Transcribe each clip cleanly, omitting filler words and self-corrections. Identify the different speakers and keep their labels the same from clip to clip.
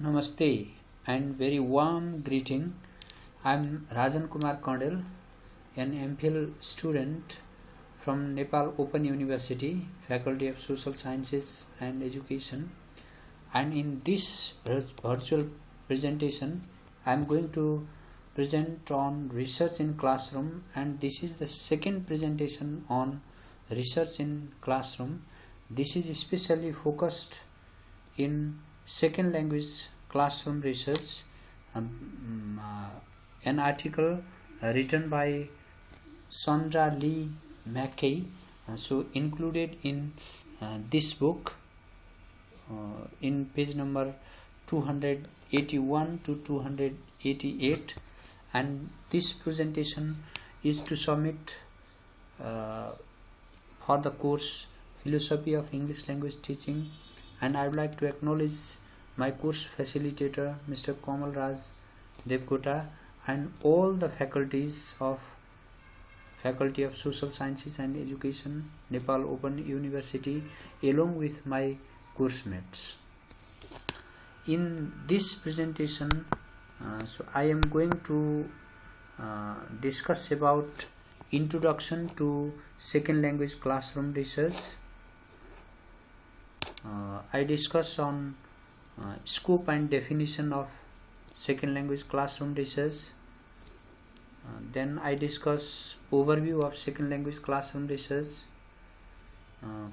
Speaker 1: Namaste and very warm greeting. I am Rajan Kumar Kondel, an MPhil student from Nepal Open University, Faculty of Social Sciences and Education. And in this virtual presentation, I am going to present on research in classroom, and this is the second presentation on research in classroom. This is especially focused in second language classroom research, an article written by Sandra Lee Mackay, so included in this book in page number 281 to 288, and this presentation is to submit for the course Philosophy of English Language Teaching. And I would like to acknowledge my course facilitator, Mr. Kamal Raj Devkota, and all the faculties of Faculty of Social Sciences and Education, Nepal Open University, along with my course mates. In this presentation, so I am going to discuss about introduction to second language classroom research. I discuss on scope and definition of second language classroom research. Then I discuss overview of second language classroom research.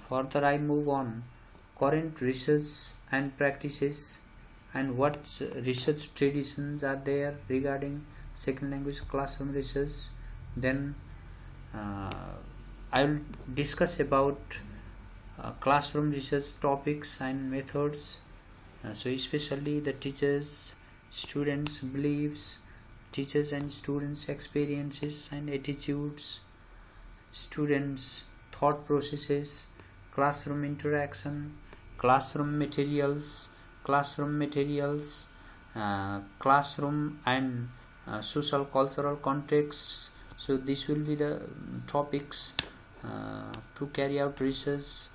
Speaker 1: Further I move on current research and practices and what research traditions are there regarding second language classroom research. Then I will discuss about classroom research topics and methods, so especially the teachers, students' beliefs, teachers and students' experiences and attitudes, students' thought processes, classroom interaction, classroom materials, classroom and social cultural contexts. So this will be the topics to carry out research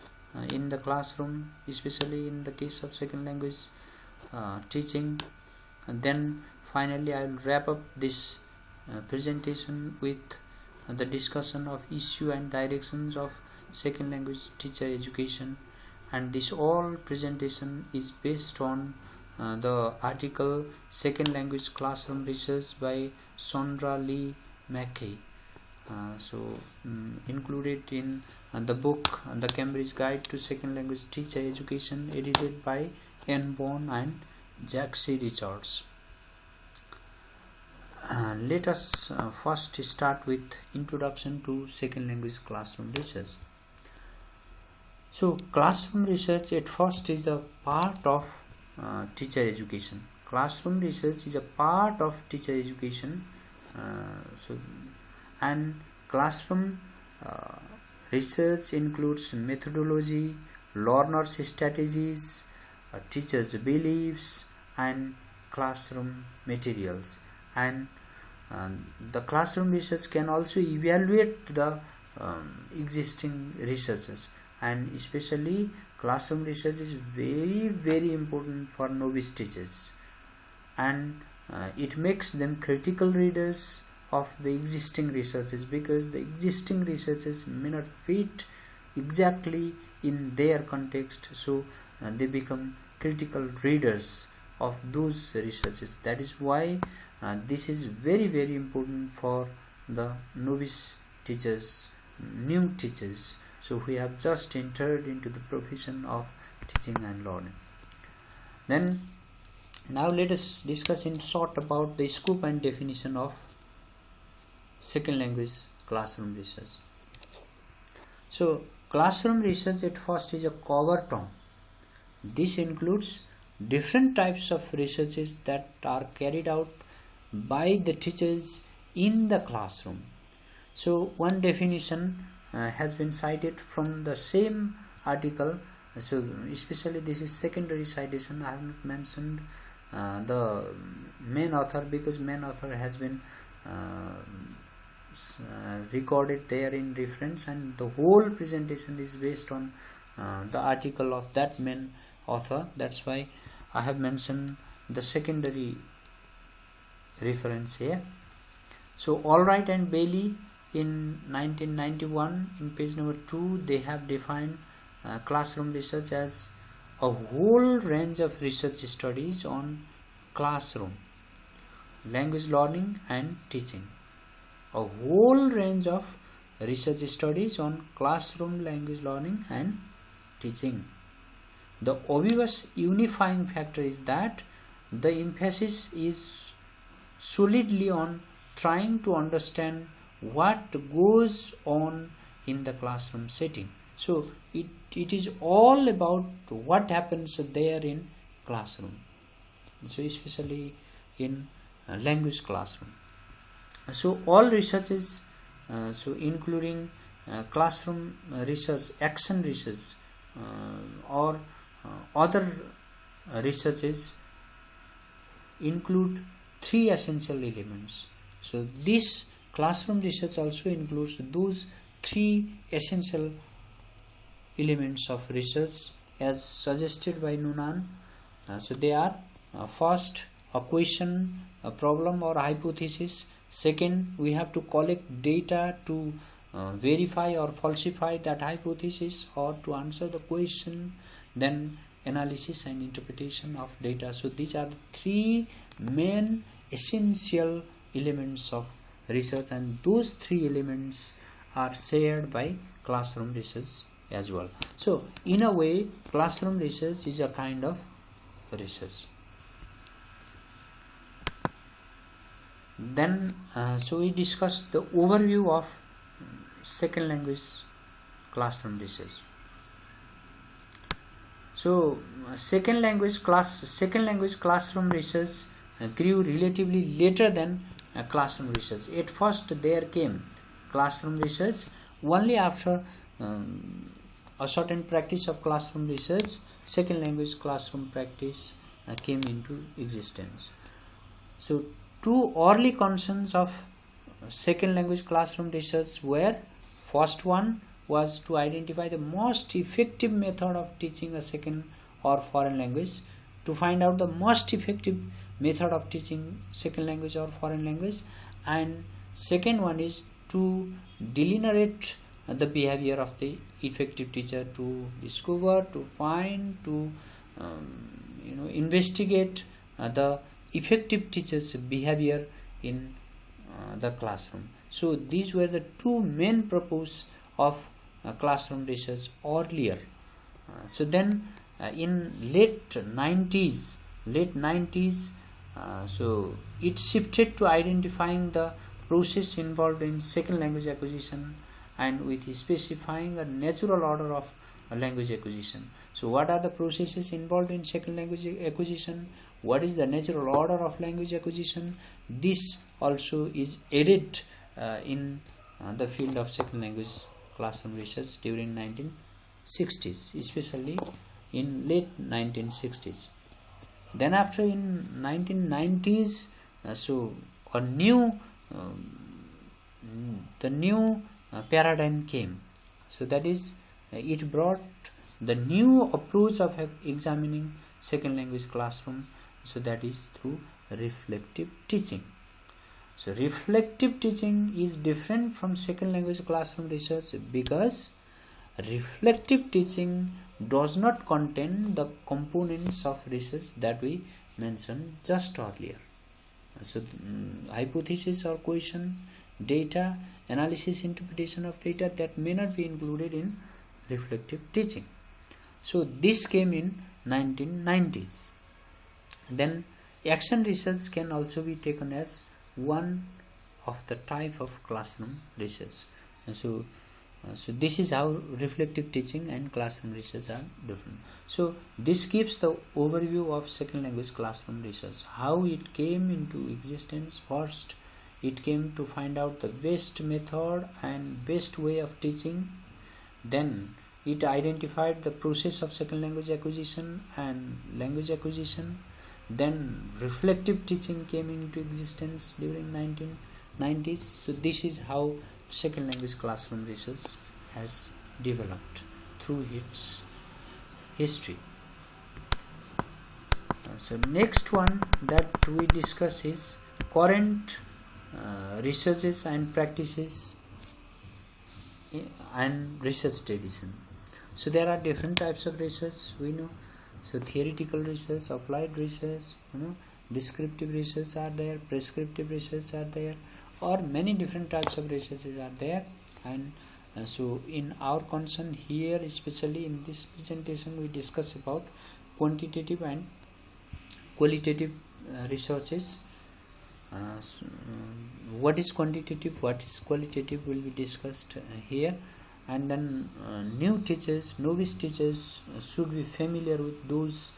Speaker 1: in the classroom, especially in the case of second language teaching. And then finally I will wrap up this presentation with the discussion of issue and directions of second language teacher education. And this all presentation is based on the article Second Language Classroom Research by Sandra Lee Mackay. Included in the book The Cambridge Guide to Second Language Teacher Education, edited by N. Bond and Jack C. Richards. Let us first start with introduction to second language classroom research. So classroom research at first is a part of teacher education. Classroom research is a part of teacher education. And classroom research includes methodology, learners' strategies, teachers' beliefs, and classroom materials. And the classroom research can also evaluate the existing researches, and especially classroom research is very, very important for novice teachers, and it makes them critical readers of the existing researches, because the existing researches may not fit exactly in their context, so they become critical readers of those researches. That is why this is very, very important for the novice teachers, new teachers, so we have just entered into the profession of teaching and learning. Then now let us discuss in short about the scope and definition of second language classroom research. So classroom research at first is a cover term. This includes different types of researches that are carried out by the teachers in the classroom. So one definition has been cited from the same article. So especially this is secondary citation. I have not mentioned the main author, because main author has been recorded there in reference, and the whole presentation is based on the article of that main author. That's why I have mentioned the secondary reference here. So Albright and Bailey in 1991 in page number 2, they have defined classroom research as a whole range of research studies on classroom language learning and teaching. A whole range of research studies on classroom language learning and teaching. The obvious unifying factor is that the emphasis is solidly on trying to understand what goes on in the classroom setting. So it is all about what happens there in classroom, so especially in language classroom. So all research is including classroom research, action research, or other researches include 3 essential elements. So this classroom research also includes those 3 essential elements of research as suggested by Noonan. So they are first, a question, a problem or a hypothesis. Second, we have to collect data to verify or falsify that hypothesis or to answer the question. Then analysis and interpretation of data. So these are the 3 main essential elements of research, and those 3 elements are shared by classroom research as well. So in a way, classroom research is a kind of research. Then so we discussed the overview of second language classroom research. So second language classroom research grew relatively later than classroom research. At first there came classroom research. Only after a certain practice of classroom research, second language classroom practice came into existence. So 2 early concerns of second language classroom research were: first one was to identify the most effective method of teaching a second or foreign language, to find out the most effective method of teaching second language or foreign language, and second one is to delineate the behavior of the effective teacher, to discover, to find, to investigate the effective teacher's behavior in the classroom. So these were the 2 main purposes of classroom research earlier. So then in late 90s, so it shifted to identifying the process involved in second language acquisition and with specifying a natural order of language acquisition. So what are the processes involved in second language acquisition? What is the natural order of language acquisition? This also is added in the field of second language classroom research during 1960s, especially in late 1960s. Then after in 1990s, so a new the new paradigm came. So that is, it brought the new approach of examining second language classroom. So that is through reflective teaching. So reflective teaching is different from second language classroom research because reflective teaching does not contain the components of research that we mentioned just earlier. So hypothesis or question, data, analysis, interpretation of data, that may not be included in reflective teaching. So this came in 1990s. Then action research can also be taken as one of the type of classroom research. And so this is how reflective teaching and classroom research are different. So this gives the overview of second language classroom research, how it came into existence. First, it came to find out the best method and best way of teaching. Then it identified the process of second language acquisition and language acquisition. Then reflective teaching came into existence during 1990s. So this is how second language classroom research has developed through its history. So next one that we discuss is current researches and practices and research tradition. So there are different types of research, we know. So theoretical research, applied research, descriptive research are there, prescriptive research are there, or many different types of researches are there. And so in our concern here, especially in this presentation, we discuss about quantitative and qualitative researches. What is quantitative, what is qualitative will be discussed here. And then new teachers, novice teachers should be familiar with those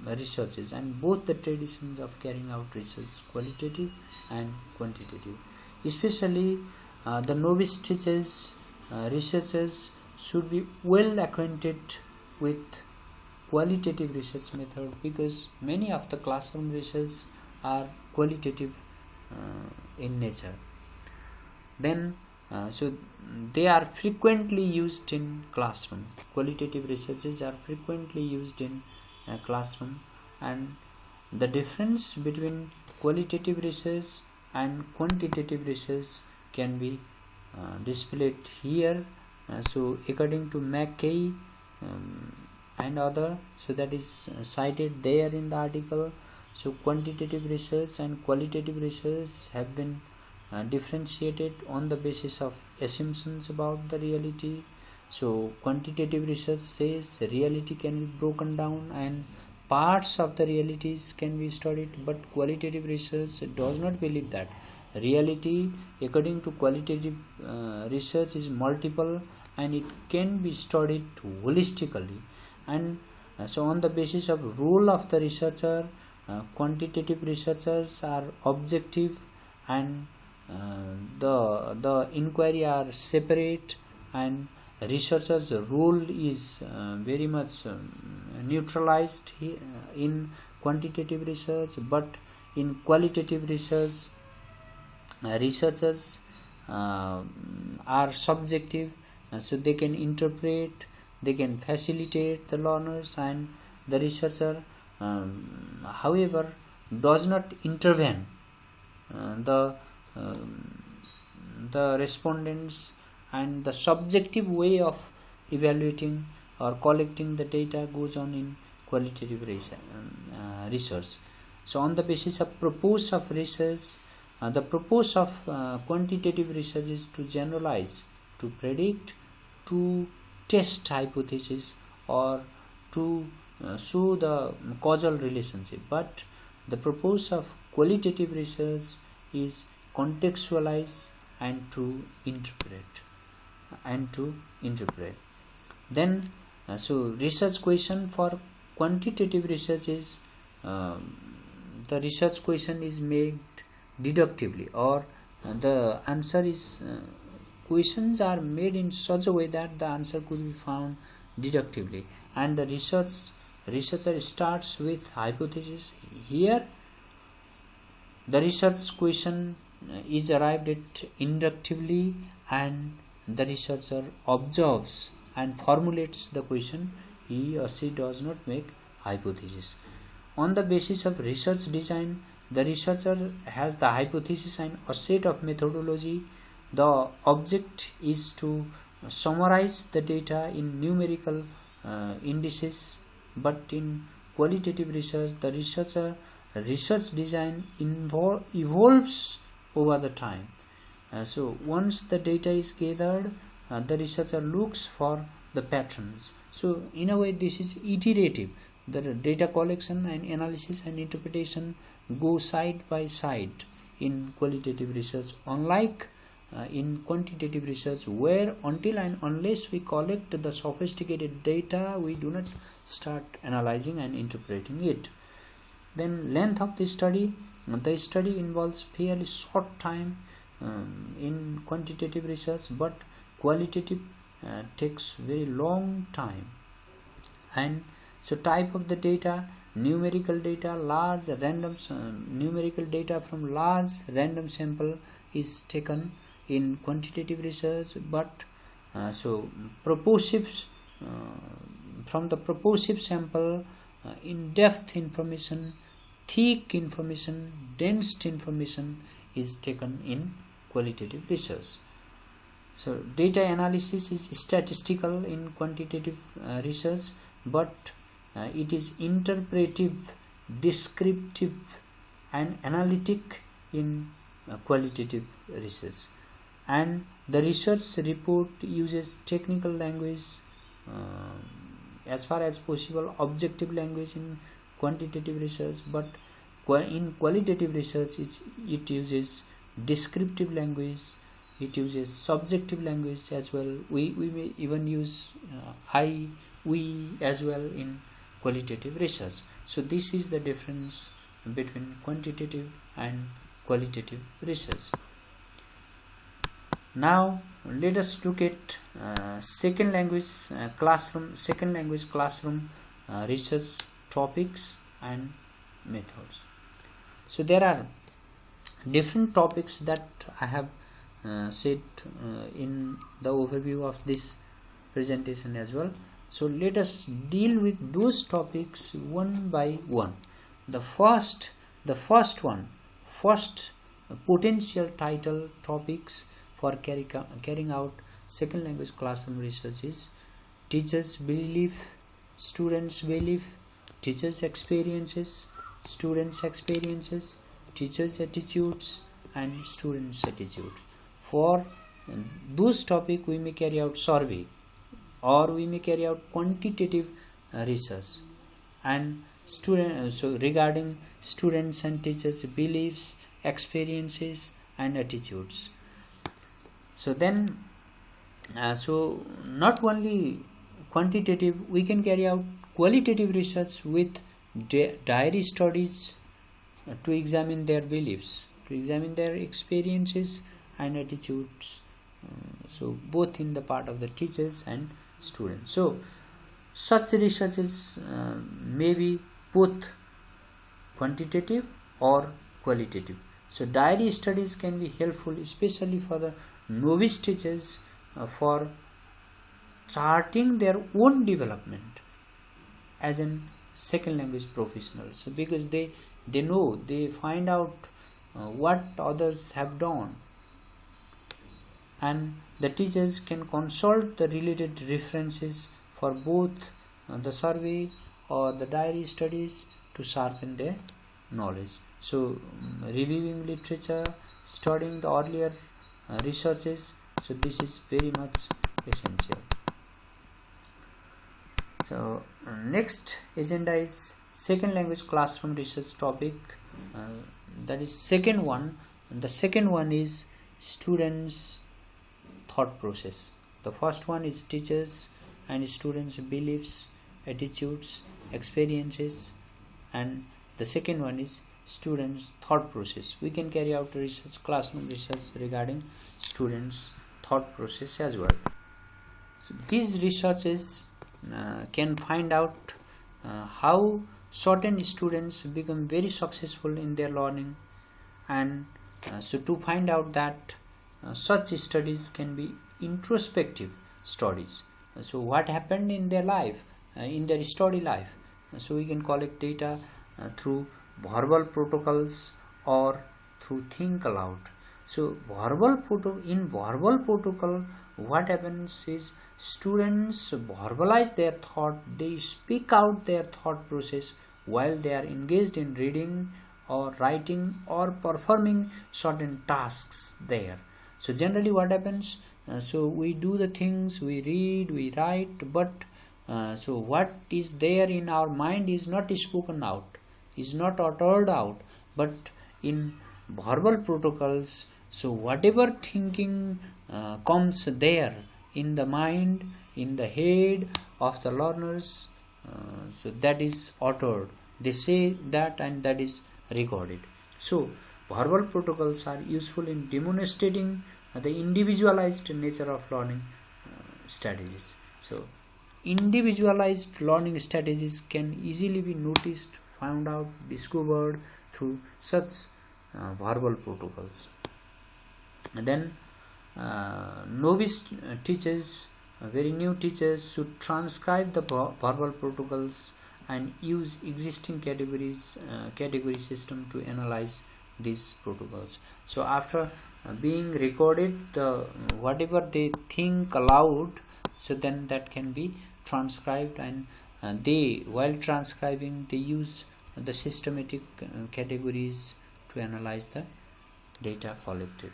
Speaker 1: researches and both the traditions of carrying out research, qualitative and quantitative. Especially the novice teachers, researchers should be well acquainted with qualitative research method, because many of the classroom research are qualitative in nature. Then so they are frequently used in classroom. Qualitative researches are frequently used in classroom, and the difference between qualitative research and quantitative research can be displayed here. So according to Mackay and other, so that is cited there in the article. So quantitative research and qualitative research have been differentiated on the basis of assumptions about the reality. So quantitative research says reality can be broken down and parts of the realities can be studied, but qualitative research does not believe that. Reality, according to qualitative research, is multiple and it can be studied holistically. And so on the basis of role of the researcher, quantitative researchers are objective and the inquiry are separate, and researcher's role is very much neutralized in quantitative research. But in qualitative research, researchers are subjective, so they can interpret, they can facilitate the learners, and the researcher however does not intervene the respondents, and the subjective way of evaluating or collecting the data goes on in qualitative research. So on the basis of purpose of research, the purpose of quantitative research is to generalize, to predict, to test hypothesis, or to show the causal relationship. But the purpose of qualitative research is contextualize and to interpret. Then so research question for quantitative research is the research question is made deductively, or the answer is questions are made in such a way that the answer could be found deductively, and the researcher starts with hypothesis. Here the research question is arrived at inductively, and the researcher observes and formulates the question. He or she does not make hypothesis. On the basis of research design, the researcher has the hypothesis and a set of methodology. The object is to summarize the data in numerical indices, but in qualitative research, the research design evolves over the time. So once the data is gathered, the researcher looks for the patterns. So in a way this is iterative. The data collection and analysis and interpretation go side by side in qualitative research, unlike in quantitative research, where until and unless we collect the sophisticated data, we do not start analyzing and interpreting it. Then length of the study involves fairly short time in quantitative research, but qualitative takes very long time. And so type of the data, numerical data, numerical data from large random sample is taken in quantitative research, but so proportions from the proportive sample in-depth information, thick information, dense information is taken in qualitative research. So data analysis is statistical in quantitative research, but it is interpretive, descriptive and analytic in qualitative research. And the research report uses technical language, as far as possible objective language in quantitative research, but in qualitative research it uses descriptive language, it uses subjective language as well. We may even use we as well in qualitative research. So this is the difference between quantitative and qualitative research. Now let us look at second language classroom research topics and methods. So there are different topics that I have said in the overview of this presentation as well. So let us deal with those topics one by one. The first potential title topics for carrying out second language classroom research is teachers' belief, students' belief, teachers' experiences, students' experiences, teachers' attitudes and students' attitudes. For those topics we may carry out survey or we may carry out quantitative research and regarding students and teachers' beliefs, experiences and attitudes. So then so not only quantitative, we can carry out qualitative research with diary studies to examine their beliefs, to examine their experiences and attitudes, so both in the part of the teachers and students. So such researches may be both quantitative or qualitative. So diary studies can be helpful especially for the novice teachers for charting their own development as a second language professional. So because they know, they find out what others have done, and the teachers can consult the related references for both the survey or the diary studies to sharpen their knowledge. So reviewing literature, studying the earlier researches, so this is very much essential. So next agenda is second language classroom research topic, that is second one. The second one is students' thought process. The first one is teachers and students' beliefs, attitudes, experiences, and the second one is students' thought process. We can carry out research, classroom research regarding students' thought process as well. So these researches can find out how certain students become very successful in their learning, and so to find out that such studies can be introspective studies. So what happened in their life, in their study life, so we can collect data through verbal protocols or through think aloud. So in verbal protocol, what happens is students verbalize their thought, they speak out their thought process while they are engaged in reading or writing or performing certain tasks there. So generally what happens, so we do the things, we read, we write, but so what is there in our mind is not spoken out, is not uttered out, but in verbal protocols, so whatever thinking comes there in the mind, in the head of the learners, so that is uttered, they say that and that is recorded. So verbal protocols are useful in demonstrating the individualized nature of learning strategies. So individualized learning strategies can easily be noticed, found out, discovered through such verbal protocols. And then novice teachers, very new teachers, should transcribe the verbal protocols and use existing category system to analyze these protocols. So after being recorded, whatever they think aloud, so then that can be transcribed, and they, while transcribing, they use the systematic categories to analyze the data collected.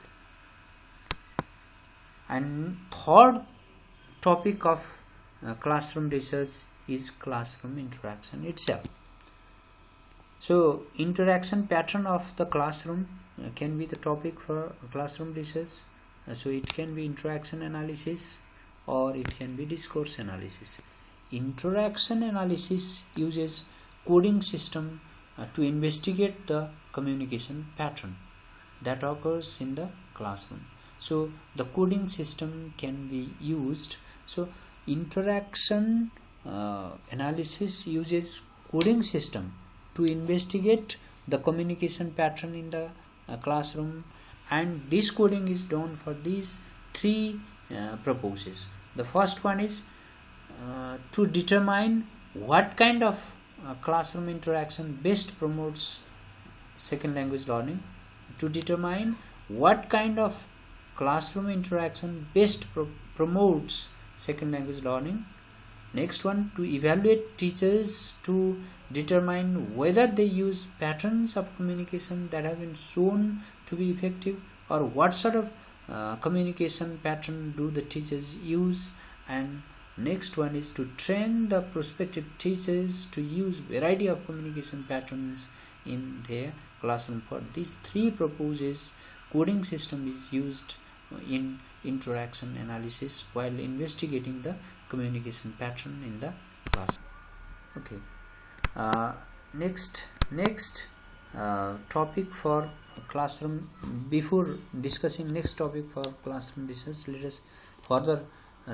Speaker 1: And third topic of classroom research is classroom interaction itself. So interaction pattern of the classroom can be the topic for classroom research. So it can be interaction analysis or it can be discourse analysis. Interaction analysis uses coding system to investigate the communication pattern that occurs in the classroom. So the coding system can be used. So interaction analysis uses coding system to investigate the communication pattern in the classroom, and this coding is done for these three purposes. The first one is to determine what kind of classroom interaction best promotes second language learning, to determine what kind of classroom interaction best promotes second language learning. Next one, to evaluate teachers to determine whether they use patterns of communication that have been shown to be effective, or what sort of communication pattern do the teachers use. And next one is to train the prospective teachers to use variety of communication patterns in their classroom. For these three purposes, coding system is used in interaction analysis while investigating the communication pattern in the class. Okay. Next topic for classroom. Before discussing next topic for classroom research, let us further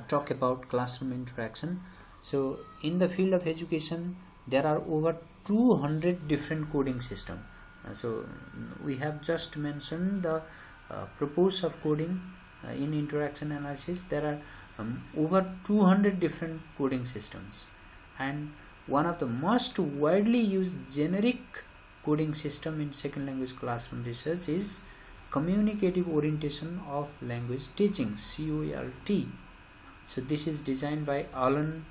Speaker 1: talk about classroom interaction. So in the field of education, there are over 200 different coding systems. So we have just mentioned the purpose of coding in interaction analysis. There are over 200 different coding systems, and one of the most widely used generic coding system in second language classroom research is communicative orientation of language teaching, COLT. So this is designed by Alan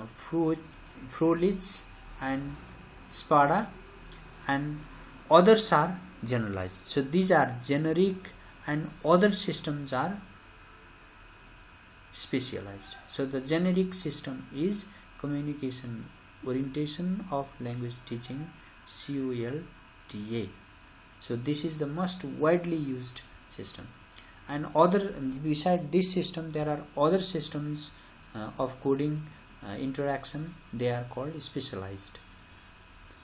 Speaker 1: Froelich and Spada, and others are generalized. So these are generic and other systems are specialized. So the generic system is communication orientation of language teaching, COLTA. So this is the most widely used system. And beside this system, there are other systems of coding interaction. They are called specialized.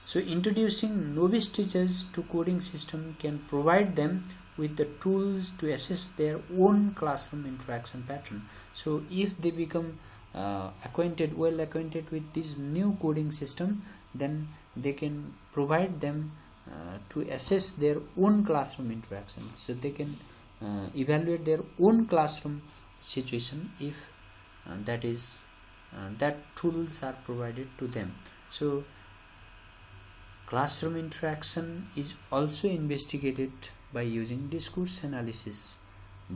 Speaker 1: So introducing novice teachers to coding system can provide them with the tools to assess their own classroom interaction pattern. So if they become well acquainted with this new coding system, then they can provide them to assess their own classroom interaction. So they can evaluate their own classroom situation if that tools are provided to them. So classroom interaction is also investigated by using discourse analysis.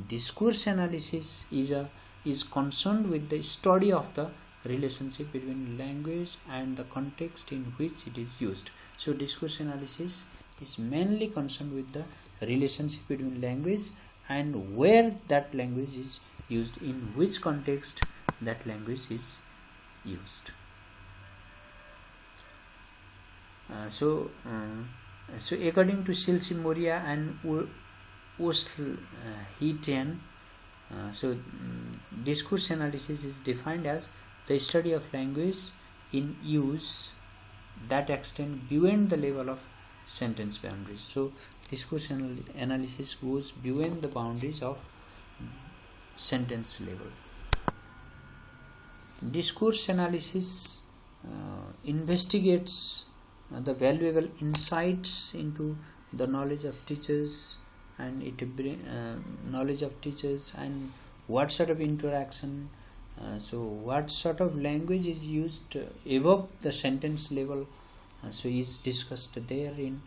Speaker 1: Discourse analysis is concerned with the study of the relationship between language and the context in which it is used. So discourse analysis is mainly concerned with the relationship between language and where that language is used, in which context that language is used. So according to Chelsea Moria and Oslhetian, discourse analysis is defined as the study of language in use that extend beyond the level of sentence boundaries. So discourse analysis goes beyond the boundaries of sentence level. Discourse analysis investigates the valuable insights into the knowledge of teachers and what sort of interaction So what sort of language is used above the sentence level, so is discussed there in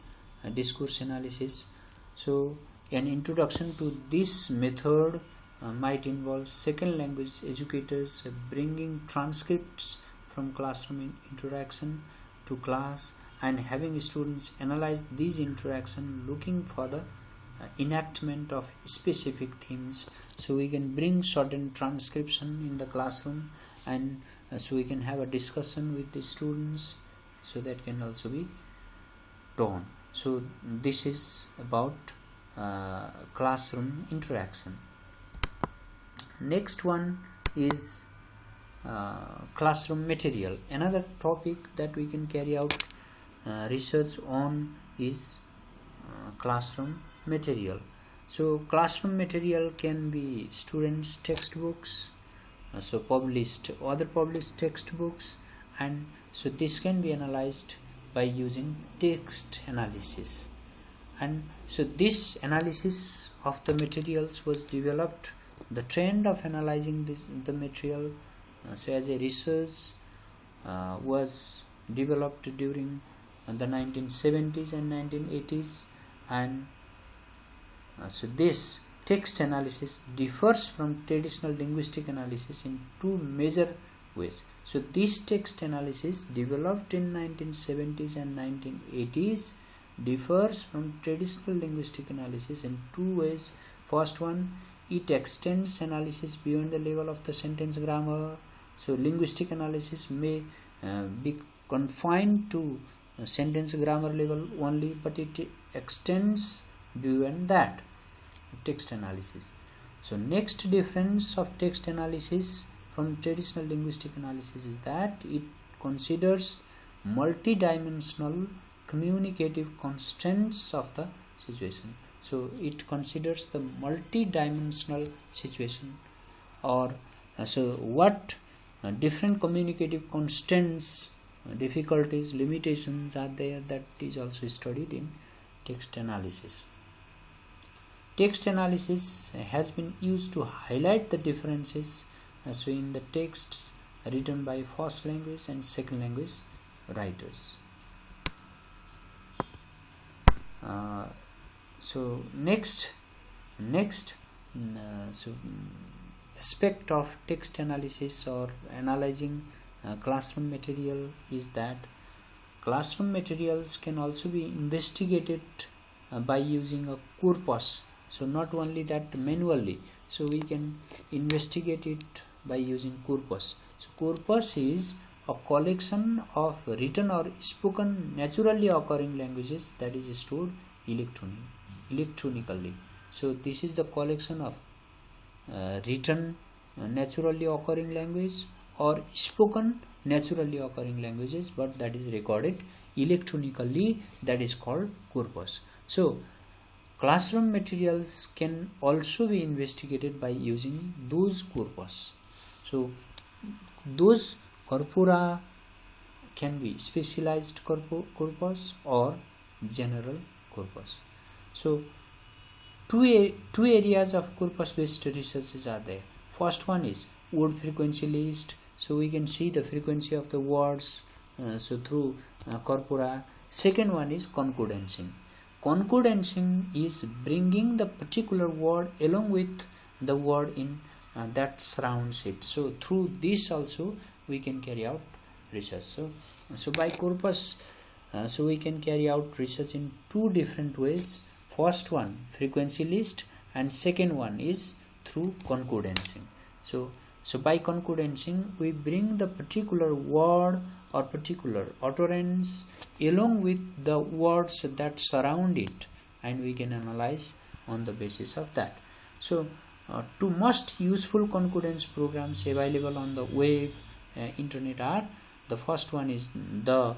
Speaker 1: discourse analysis. So an introduction to this method might involve second language educators bringing transcripts from classroom interaction to class and having students analyze these interactions, looking for the enactment of specific themes. So we can bring certain transcription in the classroom, and so we can have a discussion with the students, so that can also be done. So this is about classroom interaction. Next one is classroom material. Another topic that we can carry out research on is classroom material. So classroom material can be students' textbooks, so other published textbooks, and so this can be analyzed by using text analysis. And so this analysis of the materials was developed. The trend of analyzing the material, so as a research, was developed during the 1970s and 1980s, and so this text analysis differs from traditional linguistic analysis in two major ways. So this text analysis developed in 1970s and 1980s differs from traditional linguistic analysis in two ways. First one, it extends analysis beyond the level of the sentence grammar. So linguistic analysis may be confined to sentence grammar level only, but it extends beyond that, text analysis. So next difference of text analysis from traditional linguistic analysis is that it considers multidimensional communicative constraints of the situation. So it considers the multidimensional situation, or so what different communicative constraints, difficulties, limitations are there, that is also studied in text analysis. Text analysis has been used to highlight the differences so in the texts written by first language and second language writers. So next aspect of text analysis or analyzing classroom material is that classroom materials can also be investigated by using a corpus. So not only that, manually, so we can investigate it by using corpus. So corpus is a collection of written or spoken naturally occurring languages that is stored electronically. So this is the collection of written naturally occurring language or spoken naturally occurring languages, but that is recorded electronically, that is called corpus. So classroom materials can also be investigated by using those corpus. So those corpora can be specialized corpus or general corpus. So two areas of corpus based researches are there. First one is word frequency list. So we can see the frequency of the words so through corpora. Second one is concordancing. Concordancing is bringing the particular word along with the word in that surrounds it. So through this also we can carry out research. So by corpus, so we can carry out research in two different ways. First one, frequency list, and second one is through concordancing. So by concordancing, we bring the particular word or particular utterance along with the words that surround it, and we can analyze on the basis of that. So two most useful concordance programs available on the web, internet are: the first one is the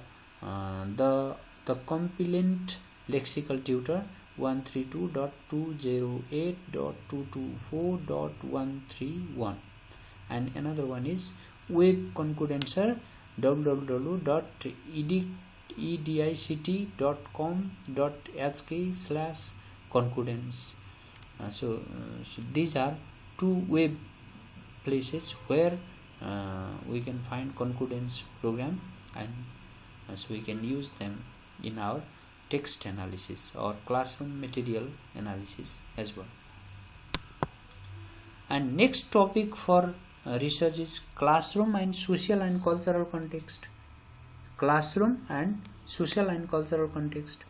Speaker 1: Compilant Lexical Tutor 132.208.224.131, and another one is Web Concordancer www.edict.com.hk/concordance. So these are two web places where we can find concordance program, and so we can use them in our text analysis or classroom material analysis as well. And next topic for research is classroom and social and cultural context. Classroom and social and cultural context.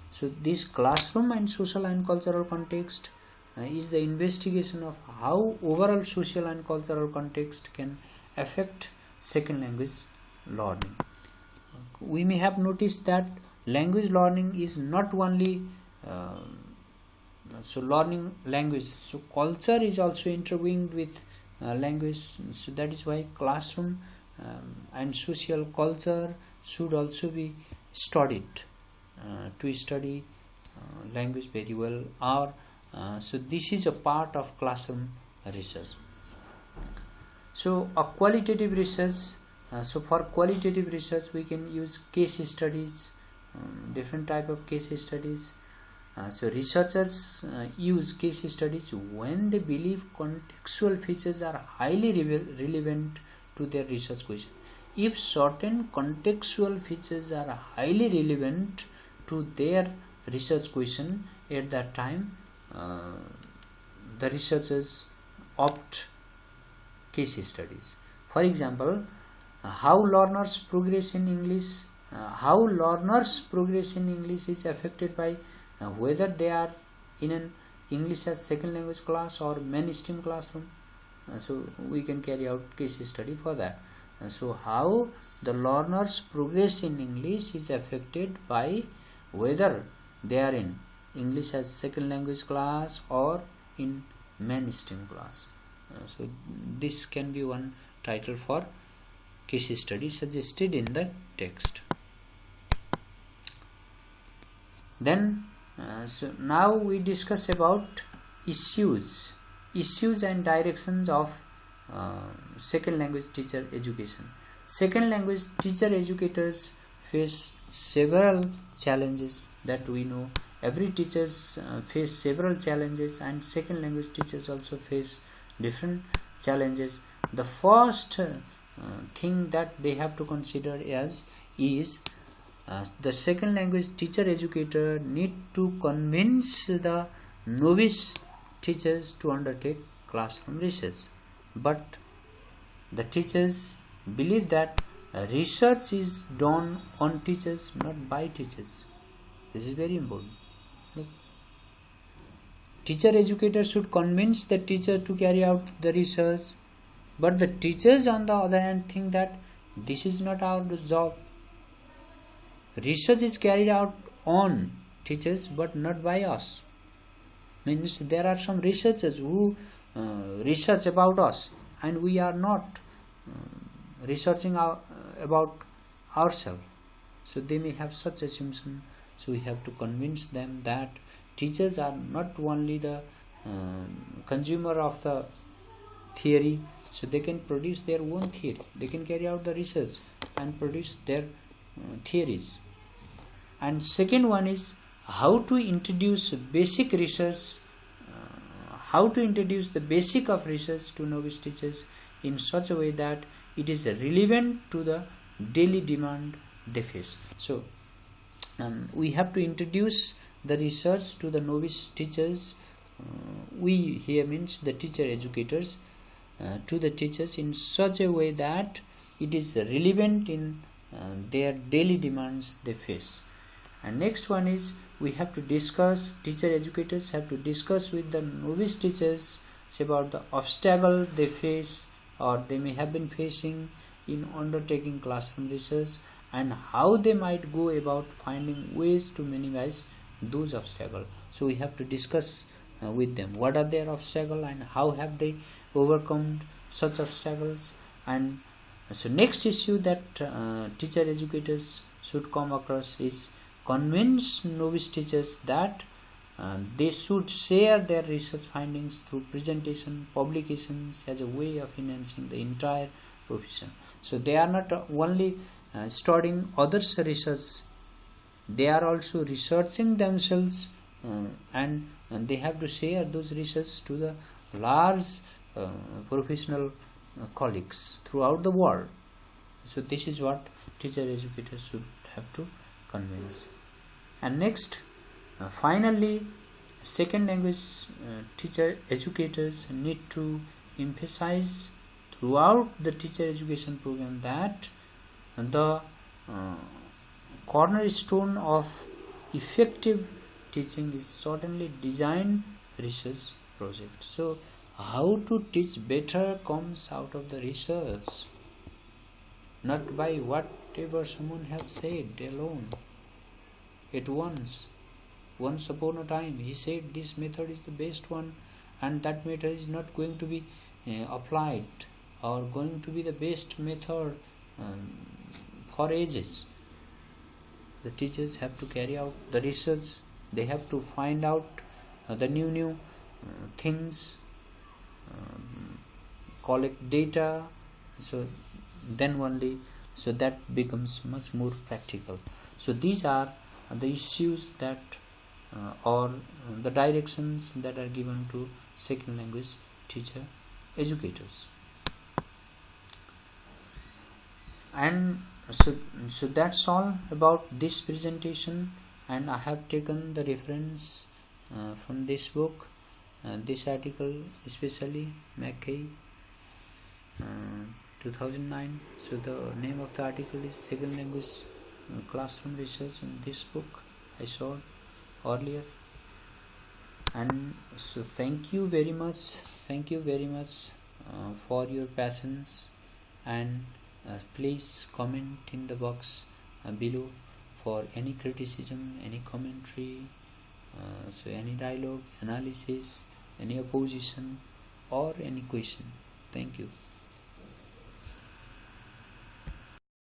Speaker 1: So this classroom and social and cultural context is the investigation of how overall social and cultural context can affect second language learning. We may have noticed that language learning is not only learning language, so culture is also intertwined with language. So that is why classroom and social culture should also be studied to study language very well, or so this is a part of classroom research. So a qualitative research, so for qualitative research we can use case studies, different type of case studies. So researchers use case studies when they believe contextual features are highly relevant to their research question. If certain contextual features are highly relevant to their research question at that time, the researchers opt case studies. For example, how learners progress in English is affected by whether they are in an English as second language class or mainstream classroom. So we can carry out case study for that. So how the learners progress in English is affected by whether they are in English as second language class or in mainstream class. So this can be one title for case study suggested in the text. Then so now we discuss about issues and directions of second language teacher education. Second language teacher educators face several challenges that we know. Every teachers face several challenges, and second language teachers also face different challenges. The first thing that they have to consider is the second language teacher educator need to convince the novice teachers to undertake classroom research. But the teachers believe that research is done on teachers, not by teachers. This is very important. Teacher educator should convince the teacher to carry out the research, but the teachers on the other hand think that this is not our job. Research is carried out on teachers but not by us. Means there are some researchers who research about us and we are not researching about ourselves. So they may have such assumption. So we have to convince them that teachers are not only the consumer of the theory, so they can produce their own theory. They can carry out the research and produce their theories. And second one is how to introduce basic research, how to introduce the basic of research to novice teachers in such a way that it is relevant to the daily demand they face. So we have to introduce the research to the novice teachers. We here means the teacher educators, to the teachers in such a way that it is relevant in their daily demands they face. And next one is we have to discuss, teacher educators have to discuss with the novice teachers about the obstacle they face or they may have been facing in undertaking classroom research, and how they might go about finding ways to minimize those obstacles. So we have to discuss with them what are their obstacles and how have they overcome such obstacles. And so next issue that teacher educators should come across is convince novice teachers that they should share their research findings through presentation, publications as a way of enhancing the entire profession. So they are not only studying others' research, they are also researching themselves, and they have to share those research to the large professional colleagues throughout the world. So this is what teacher educators should have to convince. And next, finally, second language teacher educators need to emphasize throughout the teacher education program that the cornerstone of effective teaching is certainly designed research project. So how to teach better comes out of the research, not by whatever someone has said alone. At once upon a time he said this method is the best one, and that method is not going to be applied or going to be the best method for ages. The teachers have to carry out the research. They have to find out the new things, collect data, so then only, so that becomes much more practical. So these are the issues that or the directions that are given to second language teacher educators. And so that's all about this presentation, and I have taken the reference from this book, this article especially, Mackay 2009. So the name of the article is Second Language Classroom Research in this book I showed earlier. And so thank you very much for your patience, and please comment in the box below for any criticism, any commentary, so any dialogue, analysis, any opposition or any question. Thank you.